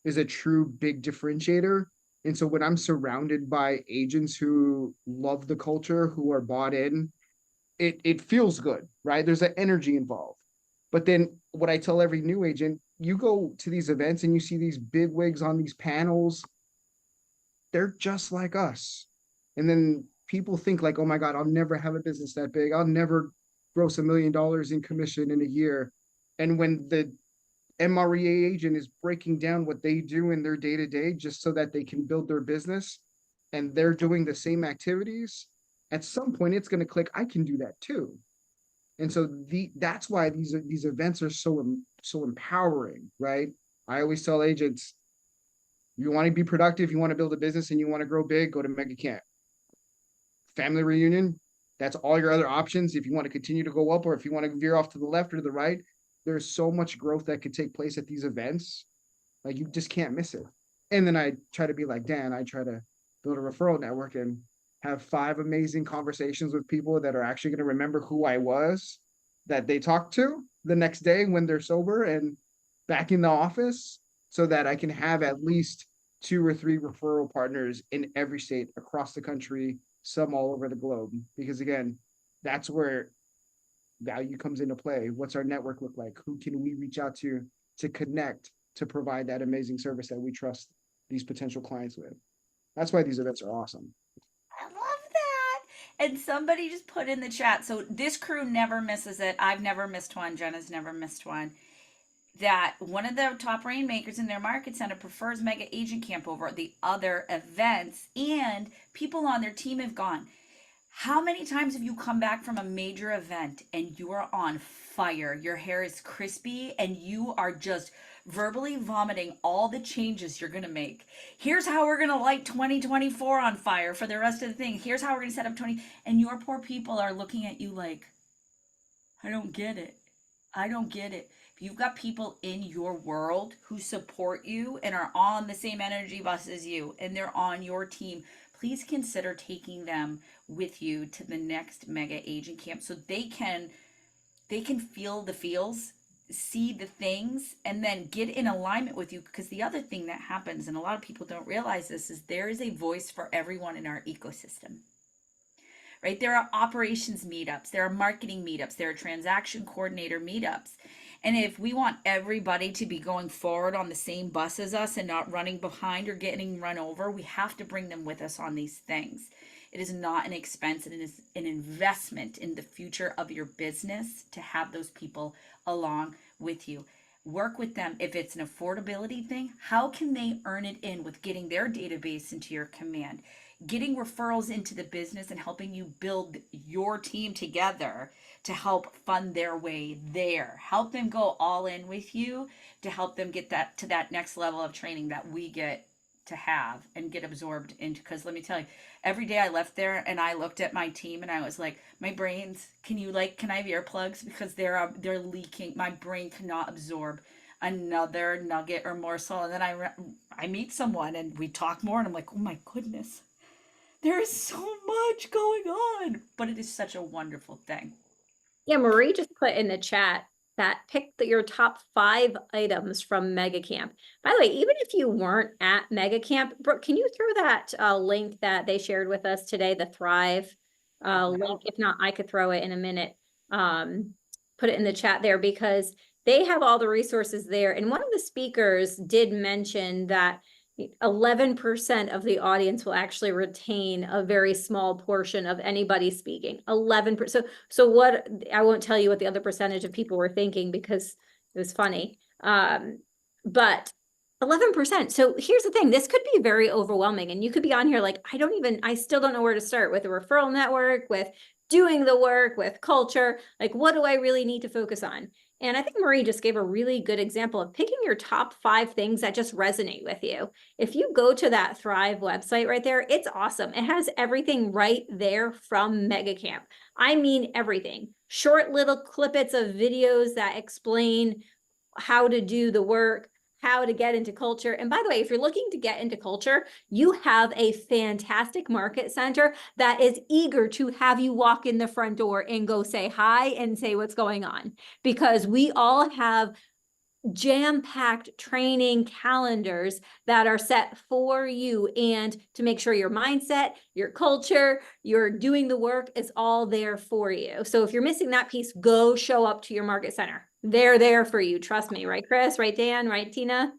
is a true big differentiator. And so when I'm surrounded by agents who love the culture, who are bought in, it feels good, right? There's an energy involved. But then what I tell every new agent, you go to these events and you see these big wigs on these panels, they're just like us. And then people think like, oh my God, I'll never have a business that big. I'll never gross $1 million in commission in a year. And when the MREA agent is breaking down what they do in their day-to-day just so that they can build their business, and they're doing the same activities, at some point it's going to click, I can do that too. And so that's why these events are so empowering, right? I always tell agents, you want to be productive, you want to build a business, and you want to grow big, go to Mega Camp. Family reunion, that's all your other options. If you want to continue to go up, or if you want to veer off to the left or the right, there's so much growth that could take place at these events. Like, you just can't miss it. And then I try to be like Dan, I try to build a referral network and have 5 amazing conversations with people that are actually going to remember who I was, that they talk to the next day when they're sober and back in the office, so that I can have at least 2 or 3 referral partners in every state across the country, some all over the globe. Because again, that's where value comes into play. What's our network look like? Who can we reach out to connect, to provide that amazing service that we trust these potential clients with? That's why these events are awesome. I love that. And somebody just put in the chat, so this crew never misses it. I've never missed one. Jenna's never missed one. That one of the top rainmakers in their market center prefers Mega Agent Camp over the other events, and people on their team have gone, how many times have you come back from a major event and you are on fire? Your hair is crispy and you are just verbally vomiting all the changes you're going to make. Here's how we're going to light 2024 on fire for the rest of the thing. Here's how we're going to set up 20. And your poor people are looking at you like, I don't get it. I don't get it. If you've got people in your world who support you and are on the same energy bus as you, and they're on your team, please consider taking them with you to the next Mega Agent Camp, so they can feel the feels, see the things, and then get in alignment with you. Because the other thing that happens, and a lot of people don't realize this, is there is a voice for everyone in our ecosystem. Right? There are operations meetups, there are marketing meetups, there are transaction coordinator meetups. And if we want everybody to be going forward on the same bus as us and not running behind or getting run over, we have to bring them with us on these things. It is not an expense, it is an investment in the future of your business to have those people along with you. Work with them. If it's an affordability thing, how can they earn it in with getting their database into your command? Getting referrals into the business and helping you build your team together to help fund their way there. Help them go all in with you to help them get that to that next level of training that we get to have and get absorbed into, because let me tell you, every day I left there and I looked at my team and I was like, my brains, can I have earplugs, because they're leaking. My brain cannot absorb another nugget or morsel. And then I meet someone and we talk more and I'm like, oh my goodness, there is so much going on, but it is such a wonderful thing. Yeah, Marie just put in the chat that pick your top 5 items from Mega Camp. By the way, even if you weren't at Mega Camp, Brooke, can you throw that link that they shared with us today, the Thrive link? If not, I could throw it in a minute. Put it in the chat there, because they have all the resources there. And one of the speakers did mention that 11% of the audience will actually retain a very small portion of anybody speaking. 11%. So what, I won't tell you what the other percentage of people were thinking because it was funny. But 11%. So here's the thing, this could be very overwhelming, and you could be on here like, I still don't know where to start with a referral network, with doing the work, with culture. Like, what do I really need to focus on? And I think Marie just gave a really good example of picking your top 5 things that just resonate with you. If you go to that Thrive website right there, it's awesome. It has everything right there from Mega Camp. I mean, everything. Short little clippets of videos that explain how to do the work, how to get into culture. And by the way, if you're looking to get into culture, you have a fantastic market center that is eager to have you walk in the front door and go say hi and say what's going on, because we all have jam-packed training calendars that are set for you, and to make sure your mindset, your culture, you're doing the work is all there for you. So if you're missing that piece, go show up to your market center. They're there for you. Trust me. Right, Chris? Right, Dan? Right, Tina?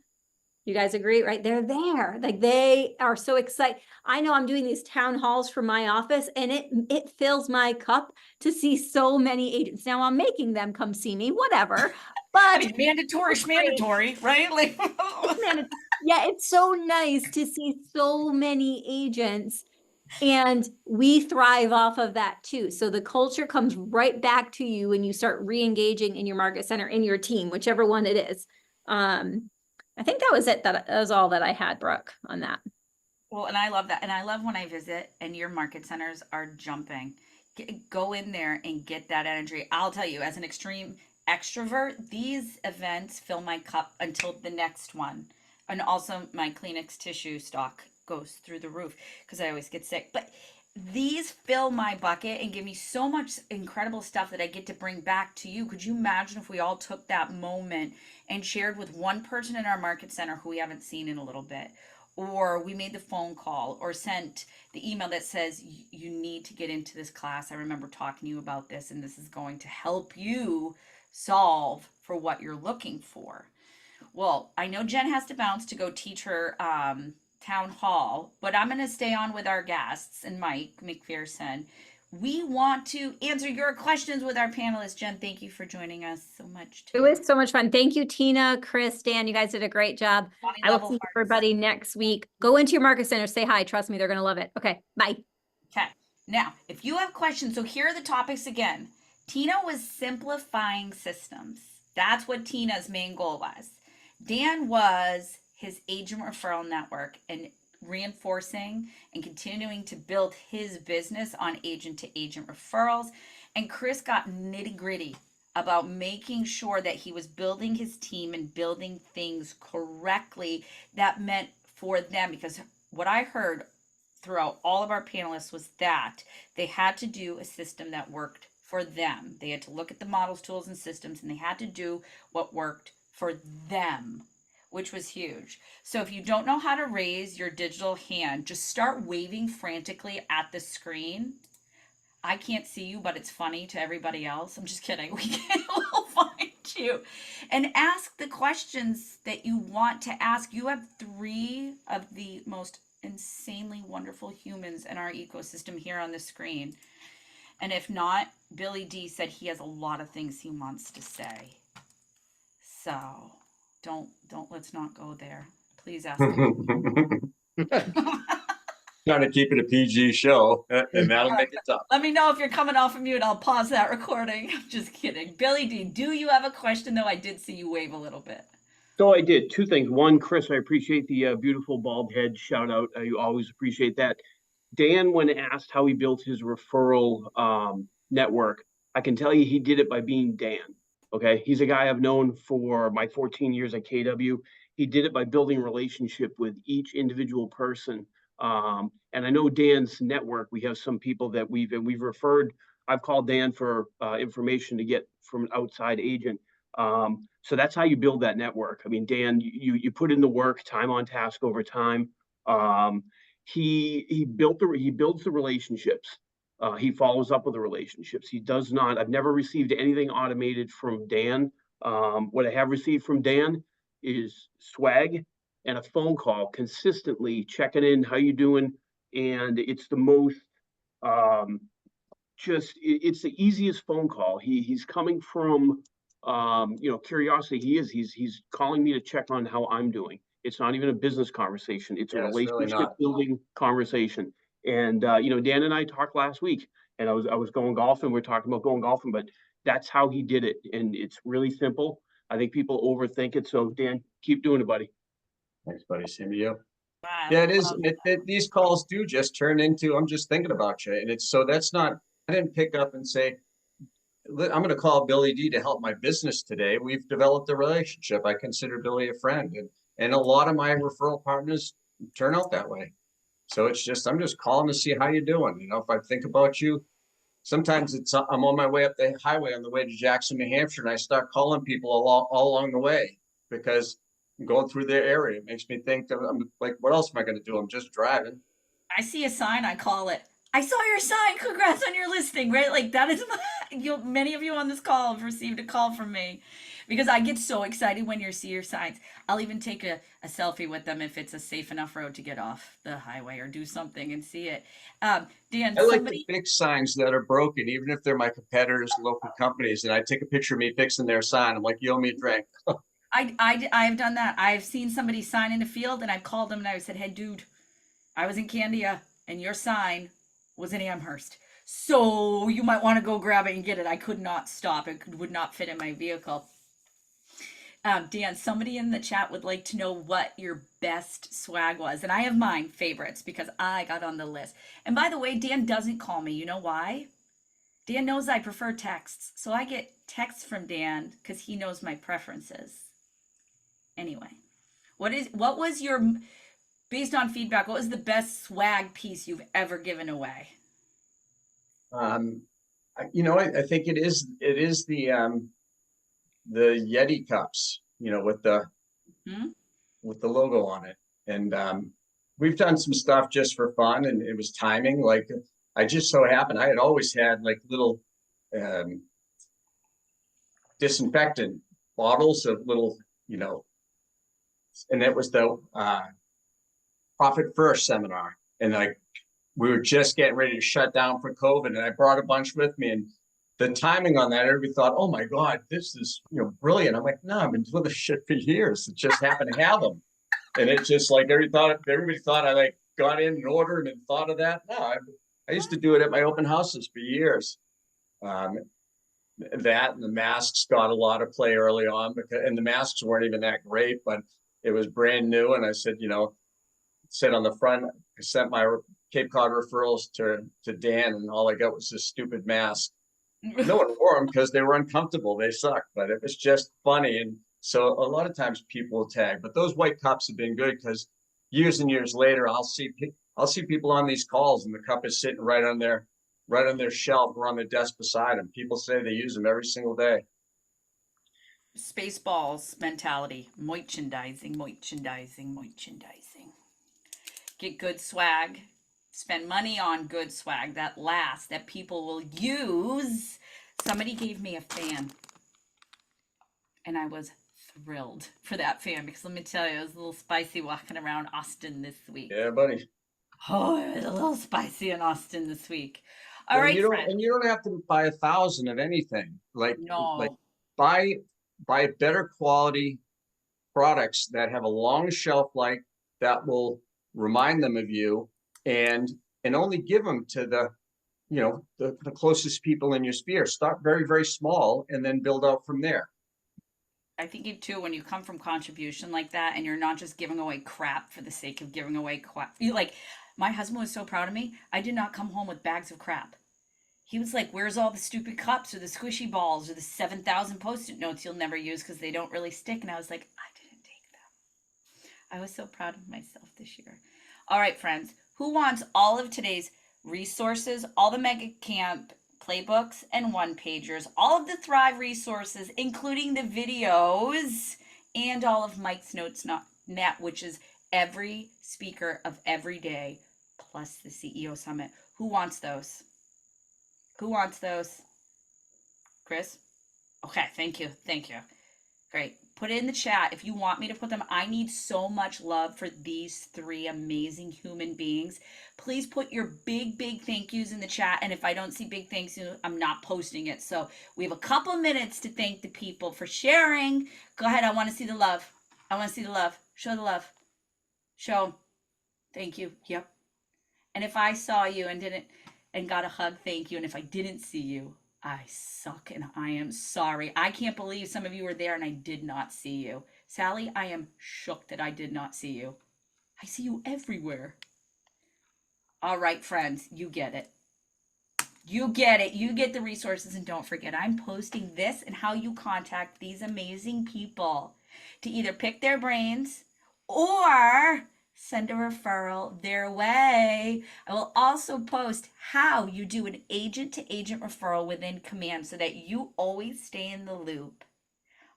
You guys agree, right? They're there. Like, they are so excited. I know I'm doing these town halls from my office, and it fills my cup to see so many agents. Now I'm making them come see me, whatever. But I mean, mandatory, right? Like, yeah, it's so nice to see so many agents, and we thrive off of that too. So the culture comes right back to you when you start re-engaging in your market center, in your team, whichever one it is. I think that was it. That was all that I had, Brooke, on that. well, and I love that. And I love when I visit and your market centers are jumping. Go in there and get that energy. I'll tell you, as an extreme extrovert, these events fill my cup until the next one. And also my Kleenex tissue stock goes through the roof because I always get sick. But these fill my bucket and give me so much incredible stuff that I get to bring back to you. Could you imagine if we all took that moment and shared with one person in our market center who we haven't seen in a little bit? Or we made the phone call or sent the email that says, you need to get into this class. I remember talking to you about this, and this is going to help you solve for what you're looking for. Well, I know Jen has to bounce to go teach her town hall, but I'm going to stay on with our guests and Mike McPherson. We want to answer your questions with our panelists. Jen, thank you for joining us so much. It was so much fun. Thank you, Tina, Chris, Dan. You guys did a great job. Bonnie I will Level see Hearts. everybody next week. Go into your market center, say hi. Trust me, they're going to love it. Okay, bye. Okay. Now, if you have questions, so here are the topics again. Tina was simplifying systems. That's what Tina's main goal was. Dan was his agent referral network and reinforcing and continuing to build his business on agent to agent referrals. And Chris got nitty gritty about making sure that he was building his team and building things correctly that meant for them. Because what I heard throughout all of our panelists was that they had to do a system that worked for them. They had to look at the models, tools, and systems, and they had to do what worked for them, which was huge. So if you don't know how to raise your digital hand, just start waving frantically at the screen. I can't see you, but it's funny to everybody else. I'm just kidding. We'll find you. And ask the questions that you want to ask. You have 3 of the most insanely wonderful humans in our ecosystem here on the screen. And if not, Billy D said he has a lot of things he wants to say. So let's not go there. Please ask him. Trying to keep it a PG show, and that'll make it tough. Let me know if you're coming off of mute. I'll pause that recording. I'm just kidding. Billy D, do you have a question though? I did see you wave a little bit. So I did two things. One, Chris, I appreciate the beautiful bald head shout out. I always appreciate that. Dan, when asked how he built his referral network, I can tell you he did it by being Dan. Okay. He's a guy I've known for my 14 years at KW. He did it by building relationship with each individual person. And I know Dan's network, we have some people that we've referred. I've called Dan for information to get from an outside agent. So that's how you build that network. I mean, Dan, you put in the work, time on task over time. He builds the relationships. He follows up with the relationships. He does not. I've never received anything automated from Dan. What I have received from Dan is swag and a phone call consistently checking in, how you doing, and it's the most it's the easiest phone call. He's coming from curiosity. He's calling me to check on how I'm doing. It's not even a business conversation. It's a Yeah, it's really relationship not. building conversation. And Dan and I talked last week, and I was going golfing. We're talking about going golfing, but that's how he did it, and it's really simple. I think people overthink it. So Dan, keep doing it, buddy. Thanks, buddy. Same to you. I Yeah, it is. love These calls do just turn into, I'm just thinking about you. And it's, so that's not, I didn't pick up and say, I'm going to call Billy D to help my business today. We've developed a relationship. I consider Billy a friend, and a lot of my referral partners turn out that way. So it's just, I'm just calling to see how you're doing. You know, if I think about you, sometimes I'm on my way up the highway on the way to Jackson, New Hampshire, and I start calling people all along the way because I'm going through their area. It makes me think, I'm like, what else am I going to do? I'm just driving. I see a sign, I call it, I saw your sign, congrats on your listing, right? Like that is many of you on this call have received a call from me because I get so excited when you see your signs. I'll even take a selfie with them if it's a safe enough road to get off the highway or do something and see it. Dan, I like somebody, the big signs that are broken, even if they're my competitors, local companies, and I take a picture of me fixing their sign. I'm like, you owe me a drink. I've done that. I've seen somebody sign in a field and I've called them and I said, hey dude, I was in Candia and your sign was in Amherst. So you might want to go grab it and get it. I could not stop. It would not fit in my vehicle. Dan, somebody in the chat would like to know what your best swag was. And I have mine favorites because I got on the list. And by the way, Dan doesn't call me. You know why? Dan knows I prefer texts. So I get texts from Dan because he knows my preferences. Anyway, what was your, based on feedback, what was the best swag piece you've ever given away? I think it is the Yeti cups, with the logo on it. And we've done some stuff just for fun, and it was timing. Like I just so happened, I had always had like little disinfectant bottles of little, and it was the Profit First seminar. And we were just getting ready to shut down for COVID, and I brought a bunch with me, and the timing on that, everybody thought, oh my God, this is, brilliant. I'm like, no, I've been doing this shit for years. It just happened to have them. And it's just like, everybody thought I got in and ordered and thought of that. No, I used to do it at my open houses for years. That and the masks got a lot of play early on and the masks weren't even that great, but it was brand new. And I said, said on the front, I sent my Cape Cod referrals to Dan, and all I got was this stupid mask. No one wore them because they were uncomfortable. They sucked, but it was just funny. And so a lot of times people will tag, but those white cups have been good because years and years later, I'll see people on these calls and the cup is sitting right on their shelf or on the desk beside them. People say they use them every single day. Spaceballs mentality, merchandising. Get good swag. Spend money on good swag that lasts, that people will use. Somebody gave me a fan. And I was thrilled for that fan because let me tell you, it was a little spicy walking around Austin this week. Yeah, buddy. Oh, it was a little spicy in Austin this week. All right, and you don't have to buy 1,000 of anything. No. Buy better quality products that have a long shelf life that will remind them of you, and only give them to the closest people in your sphere. Start very, very small and then build out from there. I think you too, when you come from contribution like that and you're not just giving away crap for the sake of giving away crap. You like, my husband was so proud of me. I did not come home with bags of crap. He was like, where's all the stupid cups or the squishy balls or the 7,000 Post-it notes you'll never use because they don't really stick? And I was like, I didn't take them. I was so proud of myself this year. All right, friends, who wants all of today's resources, all the Mega Camp playbooks and one-pagers, all of the Thrive resources, including the videos, and all of Mike's Notes Net, which is every speaker of every day, plus the CEO Summit. Who wants those? Who wants those? Chris? Okay, thank you. Thank you. Great. Put it in the chat if you want me to put them. I need so much love for these three amazing human beings. Please put your big, big thank yous in the chat. And if I don't see big thanks, I'm not posting it. So we have a couple minutes to thank the people for sharing. Go ahead. I want to see the love. I want to see the love. Show the love. Show. Thank you. Yep. And if I saw you and got a hug, thank you. And if I didn't see you, I suck and I am sorry. I can't believe some of you were there and I did not see you. Sally, I am shook that I did not see you. I see you everywhere. All right, friends, you get it. You get it. You get the resources, and don't forget, I'm posting this and how you contact these amazing people to either pick their brains or send a referral their way. I will also post how you do an agent-to-agent referral within Command so that you always stay in the loop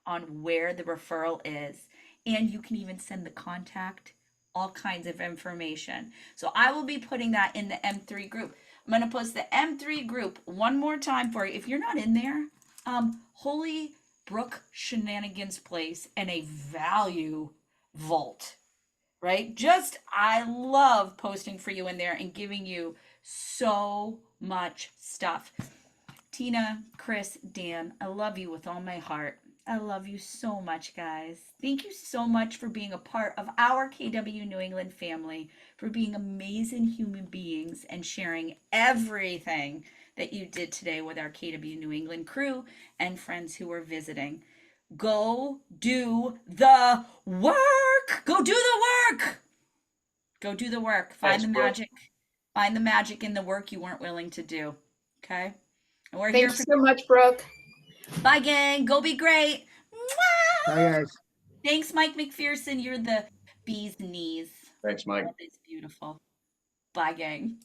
on where the referral is. And you can even send the contact, all kinds of information. So I will be putting that in the M3 group. I'm going to post the M3 group one more time for you. If you're not in there, Holy Brook Shenanigans Place and a value vault. Right? I love posting for you in there and giving you so much stuff. Tina, Chris, Dan, I love you with all my heart. I love you so much, guys. Thank you so much for being a part of our KW New England family, for being amazing human beings and sharing everything that you did today with our KW New England crew and friends who are visiting. Go do the work. Go do the work. Go do the work. Find the magic. Find the magic in the work you weren't willing to do. Okay? And we're here Thanks for so much, Brooke. Bye, gang. Go be great. Mwah! Bye, guys. Thanks, Mike McPherson. You're the bee's knees. Thanks, Mike. That is beautiful. Bye, gang.